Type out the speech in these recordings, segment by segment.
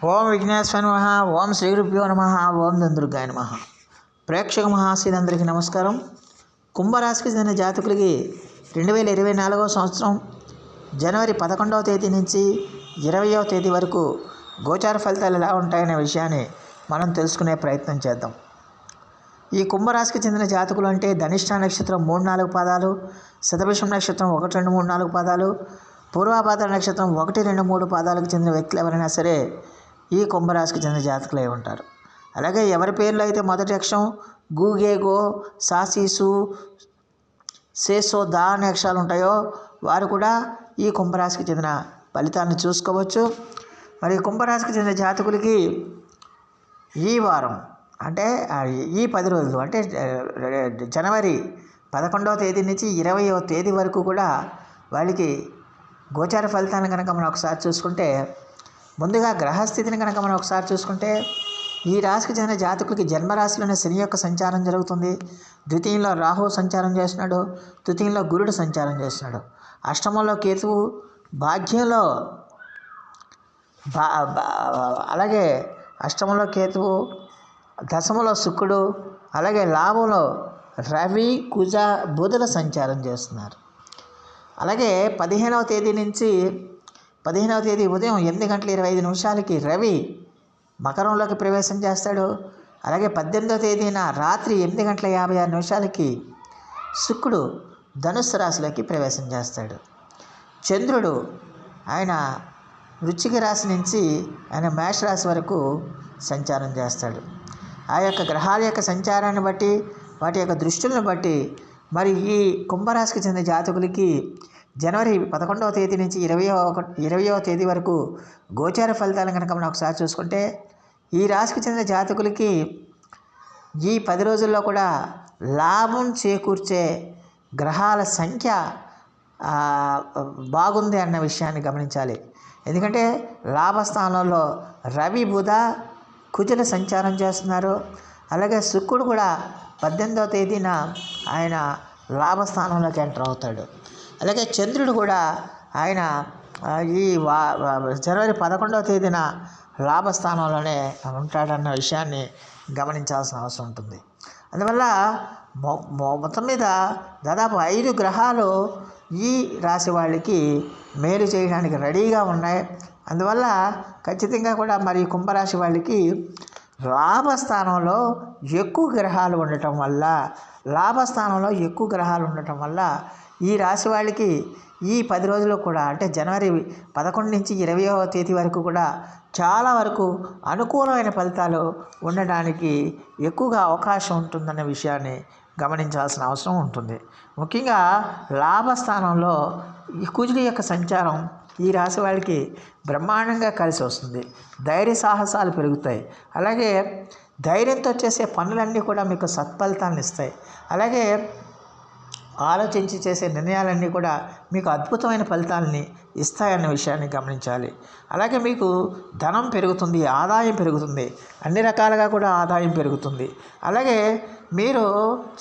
ఓం విఘ్నేశ్వర నమః. ఓం శ్రీ గురుభ్యో నమః. ఓం దుర్గాయ నమః. ప్రేక్షక మహాశీలందరికీ నమస్కారం. కుంభరాశికి చెందిన జాతకులకి 2024 సంవత్సరం జనవరి 11వ తేదీ నుంచి 20వ తేదీ వరకు గోచార ఫలితాలు ఎలా ఉంటాయనే విషయాన్ని మనం తెలుసుకునే ప్రయత్నం చేద్దాం. ఈ కుంభరాశికి చెందిన జాతకులు అంటే ధనిష్ట నక్షత్రం 3-4 పాదాలు, శతభిషం నక్షత్రం 1-2-3-4 పాదాలు, పూర్వాభాద్ర నక్షత్రం 1-2-3 పాదాలకు చెందిన వ్యక్తులు ఎవరైనా సరే ఈ కుంభరాశికి చెందిన జాతకులు అయి ఉంటారు. అలాగే ఎవరి పేర్లు అయితే మొదటి అక్షరం గు, గే, గో, సా, సీసు, సేసో, దా అనే అక్షరాలు ఉంటాయో వారు కూడా ఈ కుంభరాశికి చెందిన ఫలితాన్ని చూసుకోవచ్చు. మరి కుంభరాశికి చెందిన జాతకులకి ఈ వారం అంటే ఈ 10 రోజులు అంటే జనవరి 11వ తేదీ నుంచి 20వ తేదీ వరకు కూడా వాళ్ళకి గోచార ఫలితాలను కనుక మనం ఒకసారి చూసుకుంటే, ముందుగా గ్రహస్థితిని కనుక మనం ఒకసారి చూసుకుంటే, ఈ రాశికి చెందిన జాతకులకి జన్మరాశిలోనే శని యొక్క సంచారం జరుగుతుంది. ద్వితీయంలో రాహు సంచారం చేస్తున్నాడు, తృతీయంలో గురుడు సంచారం చేస్తున్నాడు, అష్టమంలో కేతువు, భాగ్యంలో అలాగే అష్టమంలో కేతువు, దశమంలో శుక్రుడు, అలాగే లాభంలో రవి, కుజ, బుధుల సంచారం చేస్తున్నారు. అలాగే 15వ తేదీ నుంచి 15వ తేదీ ఉదయం 8:25 రవి మకరంలోకి ప్రవేశం చేస్తాడు. అలాగే 18వ తేదీన రాత్రి 8:56 శుక్రుడు ధనుస్సు రాశిలోకి ప్రవేశం చేస్తాడు. చంద్రుడు ఆయన వృశ్చిక రాశి నుంచి ఆయన మేష రాశి వరకు సంచారం చేస్తాడు. ఆ యొక్క గ్రహాల యొక్క సంచారాన్ని బట్టి, వాటి యొక్క దృష్టిలను బట్టి మరి ఈ కుంభరాశికి చెందిన జాతకులకి జనవరి 11వ తేదీ నుంచి 20వ తేదీ వరకు గోచార ఫలితాలను కనుక మనం ఒకసారి చూసుకుంటే, ఈ రాశికి చెందిన జాతకులకి ఈ 10 రోజుల్లో కూడా లాభం చేకూర్చే గ్రహాల సంఖ్య బాగుంది అన్న విషయాన్ని గమనించాలి. ఎందుకంటే లాభస్థానంలో రవి, బుధ, కుజుల సంచారం చేస్తున్నారు. అలాగే శుక్రుడు కూడా 18వ తేదీన ఆయన లాభస్థానంలోకి ఎంటర్ అవుతాడు. అలాగే చంద్రుడు కూడా ఆయన ఈ జనవరి 11వ తేదీన లాభస్థానంలోనే ఉంటాడన్న విషయాన్ని గమనించాల్సిన అవసరం ఉంటుంది. అందువల్ల మొత్తం మీద దాదాపు 5 గ్రహాలు ఈ రాశి వాళ్ళకి మేలు చేయడానికి రెడీగా ఉన్నాయి. అందువల్ల ఖచ్చితంగా కూడా మరి కుంభరాశి వాళ్ళకి లాభస్థానంలో ఎక్కువ గ్రహాలు ఉండటం వల్ల ఈ రాశి వాళ్ళకి ఈ 10 రోజులు కూడా అంటే జనవరి 11 నుంచి 20వ తేదీ వరకు కూడా చాలా వరకు అనుకూలమైన ఫలితాలు ఉండడానికి ఎక్కువగా అవకాశం ఉంటుందన్న విషయాన్ని గమనించాల్సిన అవసరం ఉంటుంది. ముఖ్యంగా లాభస్థానంలో ఈ కుజుడి యొక్క సంచారం ఈ రాశి వాళ్ళకి బ్రహ్మాండంగా కలిసి వస్తుంది. ధైర్య సాహసాలు పెరుగుతాయి. అలాగే ధైర్యంతో చేసే పనులన్నీ కూడా మీకు సత్ఫలితాలను ఇస్తాయి. అలాగే ఆలోచించి చేసే నిర్ణయాలన్నీ కూడా మీకు అద్భుతమైన ఫలితాలని ఇస్తాయన్న విషయాన్ని గమనించాలి. అలాగే మీకు ధనం పెరుగుతుంది, ఆదాయం పెరుగుతుంది, అన్ని రకాలుగా కూడా ఆదాయం పెరుగుతుంది. అలాగే మీరు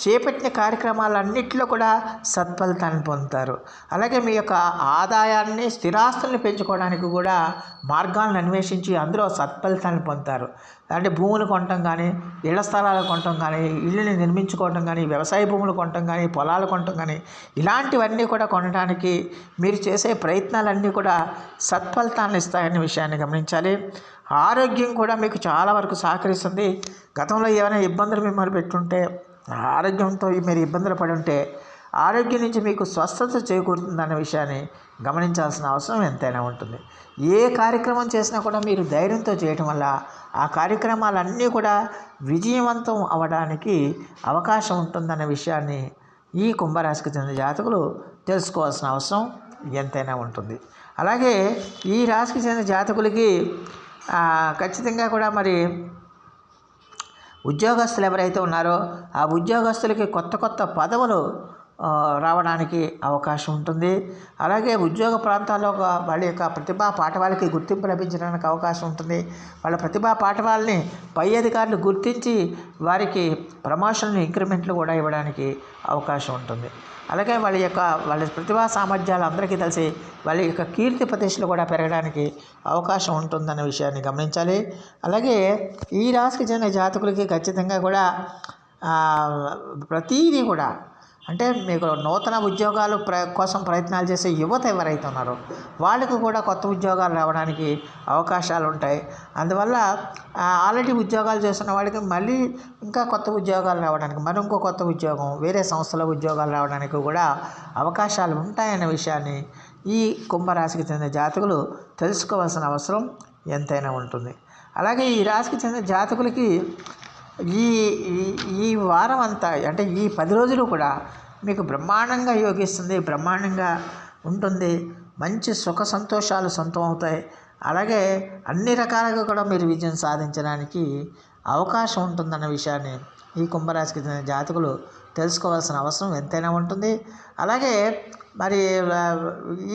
చేపట్టిన కార్యక్రమాలన్నింటిలో కూడా సత్ఫలితాన్ని పొందుతారు. అలాగే మీ యొక్క ఆదాయాన్ని, స్థిరాస్తుల్ని పెంచుకోవడానికి కూడా మార్గాలను అన్వేషించి అందులో సత్ఫలితాన్ని పొందుతారు. అంటే భూములు కొనటం కానీ, ఇళ్ల స్థలాలు కొనటం కానీ, ఇళ్ళని నిర్మించుకోవటం కానీ, వ్యవసాయ భూములు కొనటం కానీ, పొలాలు కొనటం కానీ, ఇలాంటివన్నీ కూడా కొనడానికి మీరు చేసే ప్రయత్నాలన్నీ కూడా సత్ఫలితాలను ఇస్తాయనే విషయాన్ని గమనించాలి. ఆరోగ్యం కూడా మీకు చాలా వరకు సహకరిస్తుంది. గతంలో ఏమైనా ఇబ్బందులు మిమ్మల్ని పెట్టుంటే, ఆరోగ్యంతో మీరు ఇబ్బందులు పడి ఉంటే ఆరోగ్యం నుంచి మీకు స్వస్థత చేకూరుతుందన్న విషయాన్ని గమనించాల్సిన అవసరం ఎంతైనా ఉంటుంది. ఏ కార్యక్రమం చేసినా కూడా మీరు ధైర్యంతో చేయటం వల్ల ఆ కార్యక్రమాలన్నీ కూడా విజయవంతం అవ్వడానికి అవకాశం ఉంటుందన్న విషయాన్ని ఈ కుంభరాశికి చెందిన జాతకులు తెలుసుకోవాల్సిన అవసరం ఎంతైనా ఉంటుంది. అలాగే ఈ రాశికి చెందిన జాతకులకి ఖచ్చితంగా కూడా మరి ఉద్యోగస్తులు ఎవరైతే ఉన్నారో ఆ ఉద్యోగస్తులకి కొత్త పదవులు రావడానికి అవకాశం ఉంటుంది. అలాగే ఉద్యోగ ప్రాంతాల్లో వాళ్ళ యొక్క ప్రతిభా పాఠవాలకి గుర్తింపు లభించడానికి అవకాశం ఉంటుంది. వాళ్ళ ప్రతిభా పాఠవాలని పై అధికారులు గుర్తించి వారికి ప్రమోషన్లు ఇంక్రిమెంట్లు కూడా ఇవ్వడానికి అవకాశం ఉంటుంది. అలాగే వాళ్ళ ప్రతిభా సామర్థ్యాలు అందరికీ తెలిసి వాళ్ళ యొక్క కీర్తి ప్రతిష్టలు కూడా పెరగడానికి అవకాశం ఉంటుందన్న విషయాన్ని గమనించాలి. అలాగే ఈ రాశికి చెందిన జాతకులకి ఖచ్చితంగా కూడా ప్రతీదీ కూడా అంటే మీకు నూతన ఉద్యోగాలు కోసం ప్రయత్నాలు చేసే యువత ఎవరైతే ఉన్నారో వాళ్ళకు కూడా కొత్త ఉద్యోగాలు రావడానికి అవకాశాలు ఉంటాయి. అందువల్ల ఆల్రెడీ ఉద్యోగాలు చేస్తున్న వాళ్ళకి మళ్ళీ ఇంకా కొత్త ఉద్యోగాలు రావడానికి ఇంకో కొత్త ఉద్యోగం వేరే సంస్థలో ఉద్యోగాలు రావడానికి కూడా అవకాశాలు ఉంటాయన్న విషయాన్ని ఈ కుంభరాశికి చెందిన జాతకులు తెలుసుకోవాల్సిన అవసరం ఎంతైనా ఉంటుంది. అలాగే ఈ రాశికి చెందిన జాతకులకి ఈ ఈ వారం అంతా అంటే ఈ 10 రోజులు కూడా మీకు బ్రహ్మాండంగా యోగిస్తుంది, బ్రహ్మాండంగా ఉంటుంది. మంచి సుఖ సంతోషాలు సొంతం అవుతాయి. అలాగే అన్ని రకాలుగా కూడా మీరు విజయం సాధించడానికి అవకాశం ఉంటుందన్న విషయాన్ని ఈ కుంభరాశికి చెందిన జాతకులు తెలుసుకోవాల్సిన అవసరం ఎంతైనా ఉంటుంది. అలాగే మరి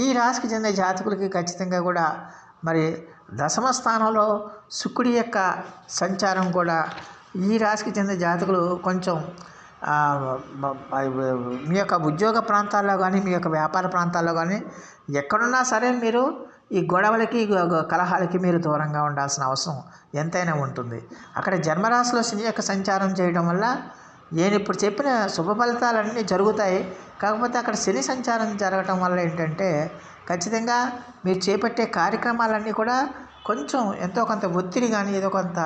ఈ రాశికి చెందిన జాతకులకి ఖచ్చితంగా కూడా మరి దశమ స్థానంలో శుక్రుడి యొక్క సంచారం కూడా ఈ రాశికి చెందిన జాతకులు కొంచెం మీ యొక్క ఉద్యోగ ప్రాంతాల్లో కానీ మీ యొక్క వ్యాపార ప్రాంతాల్లో కానీ ఎక్కడున్నా సరే మీరు ఈ గొడవలకి కలహాలకి మీరు దూరంగా ఉండాల్సిన అవసరం ఎంతైనా ఉంటుంది. అక్కడ జన్మరాశిలో శని యొక్క సంచారం చేయడం వల్ల నేను ఇప్పుడు చెప్పిన శుభ ఫలితాలన్నీ జరుగుతాయి. కాకపోతే అక్కడ శని సంచారం జరగటం వల్ల ఏంటంటే ఖచ్చితంగా మీరు చేపట్టే కార్యక్రమాలన్నీ కూడా కొంచెం ఎంతో కొంత ఒత్తిడి కానీ ఏదో కొంత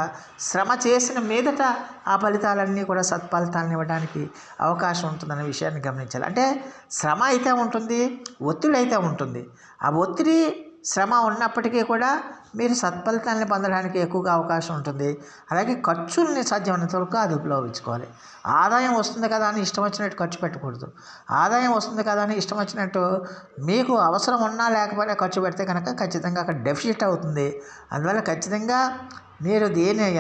శ్రమ చేసిన మీదట ఆ ఫలితాలన్నీ కూడా సత్ఫలితాలను ఇవ్వడానికి అవకాశం ఉంటుందనే విషయాన్ని గమనించాలి. అంటే శ్రమ అయితే ఉంటుంది, ఒత్తిడి అయితే ఉంటుంది. ఆ ఒత్తిడి శ్రమ ఉన్నప్పటికీ కూడా మీరు సత్ఫలితాలను పొందడానికి ఎక్కువగా అవకాశం ఉంటుంది. అలాగే ఖర్చుల్ని సాధ్యమైనంత వరకు అదుపులో ఉంచుకోవాలి. ఆదాయం వస్తుంది కదా అని ఇష్టం వచ్చినట్టు ఖర్చు పెట్టకూడదు. ఆదాయం వస్తుంది కదా అని ఇష్టం వచ్చినట్టు మీకు అవసరం ఉన్నా లేకపోయినా ఖర్చు పెడితే కనుక ఖచ్చితంగా అక్కడ డెఫిసిట్ అవుతుంది. అందువల్ల ఖచ్చితంగా మీరు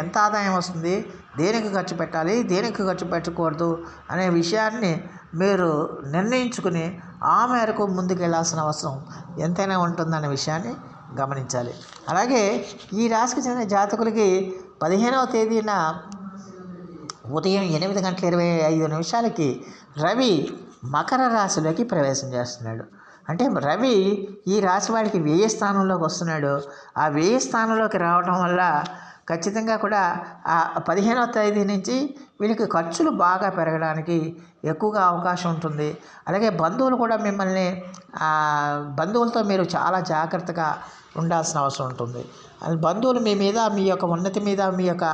ఎంత ఆదాయం వస్తుంది, దేనికి ఖర్చు పెట్టాలి, దేనికి ఖర్చు పెట్టకూడదు అనే విషయాన్ని మీరు నిర్ణయించుకుని ఆ మేరకు ముందుకు వెళ్ళాల్సిన అవసరం ఎంతైనా ఉంటుందనే విషయాన్ని గమనించాలి. అలాగే ఈ రాశికి చెందిన జాతకులకి 15వ తేదీన ఉదయం 8:25 రవి మకర రాశిలోకి ప్రవేశం చేస్తున్నాడు. అంటే రవి ఈ రాశి వాడికి వ్యయ స్థానంలోకి వస్తున్నాడు. ఆ వ్యయ స్థానంలోకి రావడం వల్ల ఖచ్చితంగా కూడా ఆ 15వ తేదీ నుంచి వీళ్ళకి ఖర్చులు బాగా పెరగడానికి ఎక్కువగా అవకాశం ఉంటుంది. అలాగే బంధువులు కూడా మిమ్మల్ని బంధువులతో మీరు చాలా జాగ్రత్తగా ఉండాల్సిన అవసరం ఉంటుంది. బంధువులు మీ మీద మీ యొక్క ఉన్నతి మీద మీ యొక్క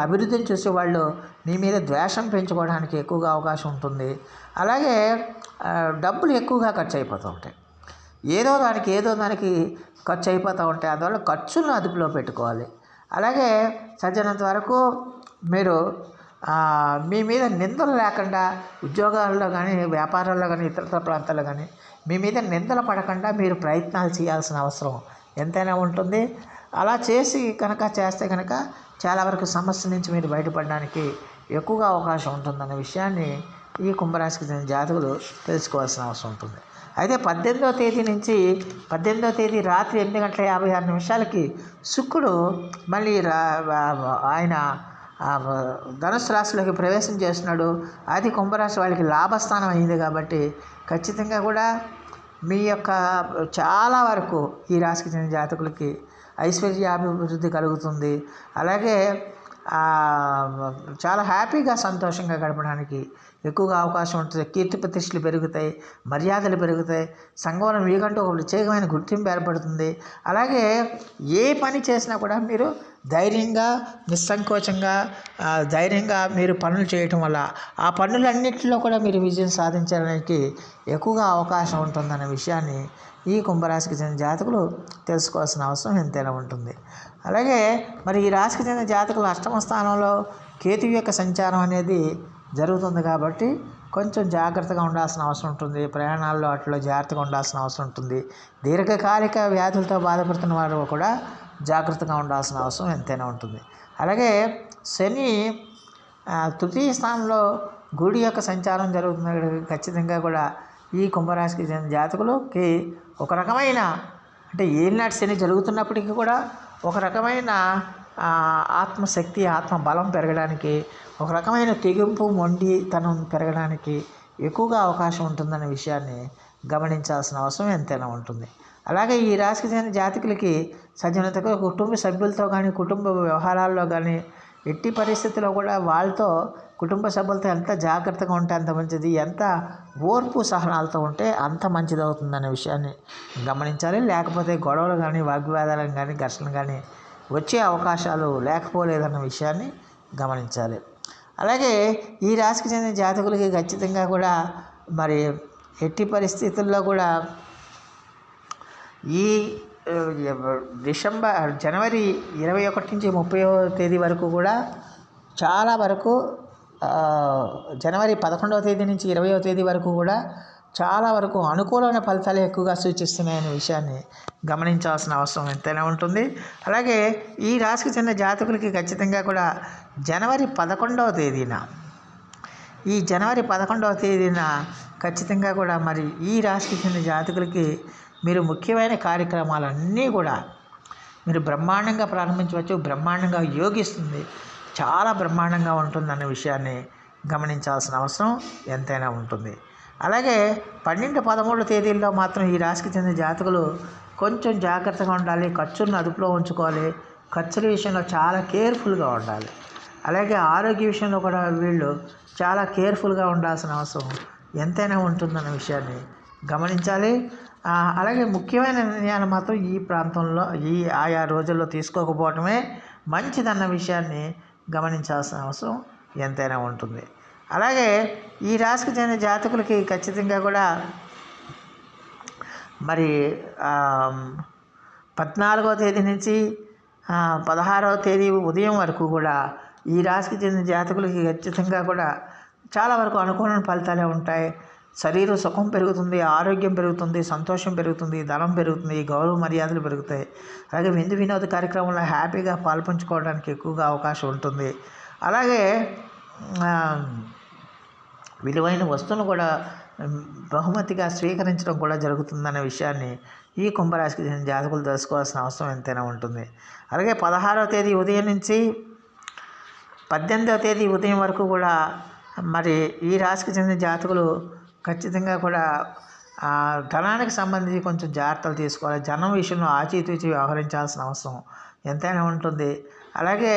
అభివృద్ధిని చూసే వాళ్ళు మీ మీద ద్వేషం పెంచుకోవడానికి ఎక్కువగా అవకాశం ఉంటుంది. అలాగే డబ్బులు ఎక్కువగా ఖర్చు అయిపోతూ ఉంటాయి. ఏదో దానికి ఖర్చు అయిపోతూ ఉంటాయి. అందువల్ల ఖర్చులను అదుపులో పెట్టుకోవాలి. అలాగే సజ్జనంత వరకు మీరు మీ మీద నిందలు లేకుండా ఉద్యోగాల్లో కానీ వ్యాపారాల్లో కానీ ఇతర ప్రాంతాల్లో కానీ మీ మీద నిందలు పడకుండా మీరు ప్రయత్నాలు చేయాల్సిన అవసరం ఎంతైనా ఉంటుంది. అలా చేస్తే కనుక చాలా వరకు సమస్య నుంచి మీరు బయటపడడానికి ఎక్కువగా అవకాశం ఉంటుందన్న విషయాన్ని ఈ కుంభరాశికి చెందిన జాతకులు తెలుసుకోవాల్సిన అవసరం ఉంటుంది. అయితే 18వ తేదీ నుంచి 18వ తేదీ రాత్రి 8:56 శుక్రుడు మళ్ళీ ఆయన ధనుసు రాశిలోకి ప్రవేశం చేస్తున్నాడు. అది కుంభరాశి వాళ్ళకి లాభస్థానం అయింది కాబట్టి ఖచ్చితంగా కూడా మీ యొక్క చాలా వరకు ఈ రాశికి చెందిన జాతకులకి ఐశ్వర్యాభివృద్ధి కలుగుతుంది. అలాగే చాలా హ్యాపీగా సంతోషంగా గడపడానికి ఎక్కువగా అవకాశం ఉంటుంది. కీర్తి ప్రతిష్టలు పెరుగుతాయి, మర్యాదలు పెరుగుతాయి, సంఘంలో మీకంటూ ఒక ప్రత్యేకమైన గుర్తింపు ఏర్పడుతుంది. అలాగే ఏ పని చేసినా కూడా మీరు ధైర్యంగా నిస్సంకోచంగా మీరు పనులు చేయటం వల్ల ఆ పనులన్నింటిలో కూడా మీరు విజయం సాధించడానికి ఎక్కువగా అవకాశం ఉంటుందనే విషయాన్ని ఈ కుంభరాశికి చెందిన జాతకులు తెలుసుకోవాల్సిన అవసరం ఎంతైనా ఉంటుంది. అలాగే మరి ఈ రాశికి చెందిన జాతకులు 8వ స్థానంలో కేతు యొక్క సంచారం అనేది జరుగుతుంది కాబట్టి కొంచెం జాగ్రత్తగా ఉండాల్సిన అవసరం ఉంటుంది. ప్రయాణాల్లో అట్లా జాగ్రత్తగా ఉండాల్సిన అవసరం ఉంటుంది. దీర్ఘకాలిక వ్యాధులతో బాధపడుతున్న వారు కూడా జాగ్రత్తగా ఉండాల్సిన అవసరం ఎంతైనా ఉంటుంది. అలాగే శని 3వ స్థానంలో గుడి యొక్క సంచారం జరుగుతున్న ఖచ్చితంగా కూడా ఈ కుంభరాశికి చెందిన జాతకులకి ఒక రకమైన అంటే ఏలినాటి శని జరుగుతున్నప్పటికీ కూడా ఒక రకమైన ఆత్మశక్తి ఆత్మబలం పెరగడానికి, ఒక రకమైన తెగింపు మొండితనం పెరగడానికి ఎక్కువగా అవకాశం ఉంటుందనే విషయాన్ని గమనించాల్సిన అవసరం ఎంతైనా ఉంటుంది. అలాగే ఈ రాశికి చెందిన జాతకులకి సజ్జనతగా కుటుంబ సభ్యులతో కానీ, కుటుంబ వ్యవహారాల్లో కానీ ఎట్టి పరిస్థితుల్లో కూడా వాళ్ళతో కుటుంబ సభ్యులతో ఎంత జాగ్రత్తగా ఉంటే అంత మంచిది, ఎంత ఓర్పు సహనాలతో ఉంటే అంత మంచిది అవుతుందనే విషయాన్ని గమనించాలి. లేకపోతే గొడవలు కానీ, వాగ్వివాదాలను కానీ, ఘర్షణలు కానీ వచ్చే అవకాశాలు లేకపోలేదన్న విషయాన్ని గమనించాలి. అలాగే ఈ రాశికి చెందిన జాతకులకి ఖచ్చితంగా కూడా మరి ఎట్టి పరిస్థితుల్లో కూడా ఈ జనవరి 21 నుంచి 30వ తేదీ వరకు కూడా చాలా వరకు జనవరి 11వ తేదీ నుంచి 20వ తేదీ వరకు కూడా చాలా వరకు అనుకూలమైన ఫలితాలు ఎక్కువగా సూచిస్తున్నాయనే విషయాన్ని గమనించాల్సిన అవసరం ఎంతైనా ఉంటుంది. అలాగే ఈ రాశికి చెందిన జాతకులకి ఖచ్చితంగా కూడా జనవరి 11వ తేదీన ఖచ్చితంగా కూడా మరి ఈ రాశికి చెందిన జాతకులకి మీరు ముఖ్యమైన కార్యక్రమాలన్నీ కూడా మీరు బ్రహ్మాండంగా ప్రారంభించవచ్చు. బ్రహ్మాండంగా యోగిస్తుంది, చాలా బ్రహ్మాండంగా ఉంటుందన్న విషయాన్ని గమనించాల్సిన అవసరం ఎంతైనా ఉంటుంది. అలాగే 12, 13 తేదీల్లో మాత్రం ఈ రాశికి చెందిన జాతకులు కొంచెం జాగ్రత్తగా ఉండాలి, ఖర్చులను అదుపులో ఉంచుకోవాలి, ఖర్చుల విషయంలో చాలా కేర్ఫుల్గా ఉండాలి. అలాగే ఆరోగ్య విషయంలో కూడా వీళ్ళు చాలా కేర్ఫుల్గా ఉండాల్సిన అవసరం ఎంతైనా ఉంటుందన్న విషయాన్ని గమనించాలి. అలాగే ముఖ్యమైన నిర్ణయాలు మాత్రం ఈ ప్రాంతంలో ఆయా రోజుల్లో తీసుకోకపోవటమే మంచిదన్న విషయాన్ని గమనించాల్సిన అవసరం ఎంతైనా ఉంటుంది. అలాగే ఈ రాశికి చెందిన జాతకులకి ఖచ్చితంగా కూడా మరి 14వ తేదీ నుంచి 16వ తేదీ ఉదయం వరకు కూడా ఈ రాశికి చెందిన జాతకులకి ఖచ్చితంగా కూడా చాలా వరకు అనుకూలమైన ఫలితాలే ఉంటాయి. శరీర సుఖం పెరుగుతుంది, ఆరోగ్యం పెరుగుతుంది, సంతోషం పెరుగుతుంది, ధనం పెరుగుతుంది, గౌరవ మర్యాదలు పెరుగుతాయి. అలాగే విందు వినోద కార్యక్రమంలో హ్యాపీగా పాల్పంచుకోవడానికి ఎక్కువగా అవకాశం ఉంటుంది. అలాగే విలువైన వస్తువును కూడా బహుమతిగా స్వీకరించడం కూడా జరుగుతుందనే విషయాన్ని ఈ కుంభరాశికి చెందిన జాతకులు తెలుసుకోవాల్సిన అవసరం ఎంతైనా ఉంటుంది. అలాగే 16వ తేదీ ఉదయం నుంచి 18వ తేదీ ఉదయం వరకు కూడా మరి ఈ రాశికి చెందిన జాతకులు ఖచ్చితంగా కూడా ధనానికి సంబంధించి కొంచెం జాగ్రత్తలు తీసుకోవాలి. ధనం విషయంలో ఆచితూచి వ్యవహరించాల్సిన అవసరం ఎంతైనా ఉంటుంది. అలాగే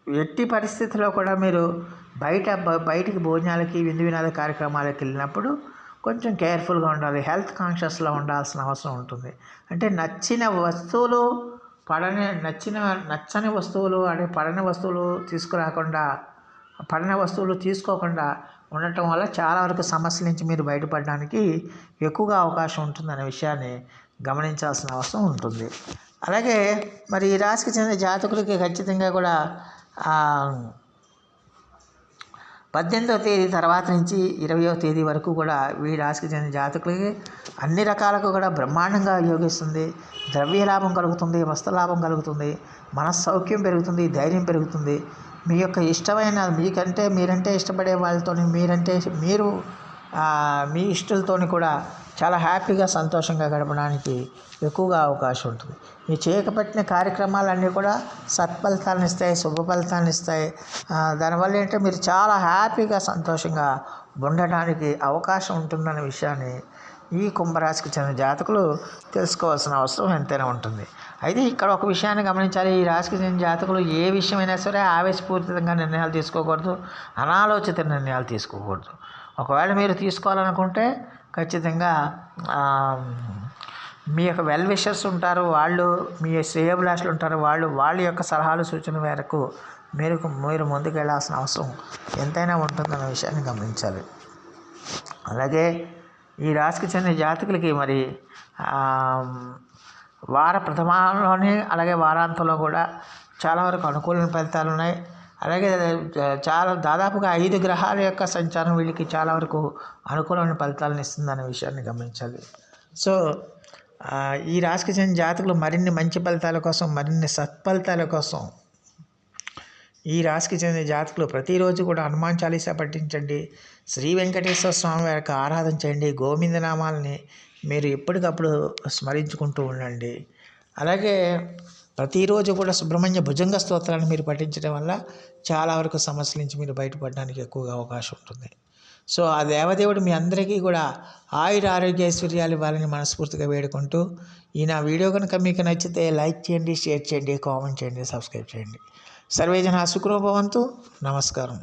ఎట్టి పరిస్థితుల్లో కూడా మీరు బయటికి భోజనాలకి, విందు వినోద కార్యక్రమాలకు వెళ్ళినప్పుడు కొంచెం కేర్ఫుల్గా ఉండాలి, హెల్త్ కాన్షియస్లో ఉండాల్సిన అవసరం ఉంటుంది. అంటే నచ్చని వస్తువులు అంటే పడని వస్తువులు తీసుకోకుండా ఉండటం వల్ల చాలా వరకు సమస్యల నుంచి మీరు బయటపడడానికి ఎక్కువగా అవకాశం ఉంటుందనే విషయాన్ని గమనించాల్సిన అవసరం ఉంటుంది. అలాగే మరి ఈ రాశికి చెందిన జాతకులకి ఖచ్చితంగా కూడా 18వ తేదీ తర్వాత నుంచి 20వ తేదీ వరకు కూడా ఈ రాశికి చెందిన జాతకులకి అన్ని రకాలకు కూడా బ్రహ్మాండంగా యోగిస్తుంది. ద్రవ్య లాభం కలుగుతుంది, వస్త్ర లాభం కలుగుతుంది, మనస్సౌఖ్యం పెరుగుతుంది, ధైర్యం పెరుగుతుంది. మీ యొక్క ఇష్టమైన మీరంటే ఇష్టపడే వాళ్ళతో మీరు మీ ఇష్టలతోని కూడా చాలా హ్యాపీగా సంతోషంగా గడపడానికి ఎక్కువగా అవకాశం ఉంటుంది. మీ చేయకపట్టిన కార్యక్రమాలన్నీ కూడా సత్ఫలితాలను ఇస్తాయి, శుభ ఫలితాలను ఇస్తాయి. దానివల్ల ఏంటంటే మీరు చాలా హ్యాపీగా సంతోషంగా ఉండడానికి అవకాశం ఉంటుందనే విషయాన్ని ఈ కుంభరాశికి చెందిన జాతకులు తెలుసుకోవాల్సిన అవసరం ఎంతైనా ఉంటుంది. అయితే ఇక్కడ ఒక విషయాన్ని గమనించాలి. ఈ రాశికి చెందిన జాతకులు ఏ విషయమైనా సరే ఆవేశపూరితంగా నిర్ణయాలు తీసుకోకూడదు, అనాలోచిత నిర్ణయాలు తీసుకోకూడదు. ఒకవేళ మీరు తీసుకోవాలనుకుంటే ఖచ్చితంగా మీ యొక్క వెల్ విషర్స్ ఉంటారు, వాళ్ళు మీ శ్రేయోభిలాషులు ఉంటారు, వాళ్ళ యొక్క సలహాలు సూచన మేరకు మీరు ముందుకు వెళ్ళాల్సిన అవసరం ఎంతైనా ఉంటుందన్న విషయాన్ని గమనించాలి. అలాగే ఈ రాశికి చెందిన జాతకులకి మరి వార ప్రథమాల్లోనే అలాగే వారాంతంలో కూడా చాలా వరకు అనుకూలమైన ఫలితాలు ఉన్నాయి. అలాగే దాదాపుగా 5 గ్రహాల యొక్క సంచారం వీళ్ళకి చాలా వరకు అనుకూలమైన ఫలితాలను ఇస్తుందనే విషయాన్ని గమనించాలి. సో ఈ రాశికి చెందిన జాతకులు మరిన్ని మంచి ఫలితాల కోసం, మరిన్ని సత్ఫలితాల కోసం ఈ రాశికి చెందిన జాతకులు ప్రతిరోజు కూడా హనుమాన్ చాలీసా పఠించండి, శ్రీ వెంకటేశ్వర స్వామి వారికి ఆరాధన చేయండి, గోవింద నామాలని మీరు ఎప్పటికప్పుడు స్మరించుకుంటూ ఉండండి. అలాగే ప్రతిరోజు కూడా సుబ్రహ్మణ్య భుజంగ స్తోత్రాన్ని మీరు పఠించడం వల్ల చాలా వరకు సమస్యల నుంచి మీరు బయటపడడానికి ఎక్కువగా అవకాశం ఉంటుంది. సో ఆ దేవదేవుడు మీ అందరికీ కూడా ఆయుర ఆరోగ్య ఐశ్వర్యాలు ఇవ్వాలని మనస్ఫూర్తిగా వేడుకుంటూ, ఈ నా వీడియో కనుక మీకు నచ్చితే లైక్ చేయండి, షేర్ చేయండి, కామెంట్ చేయండి, సబ్స్క్రైబ్ చేయండి. సర్వే జనా సుఖినో భవంతు. నమస్కారం.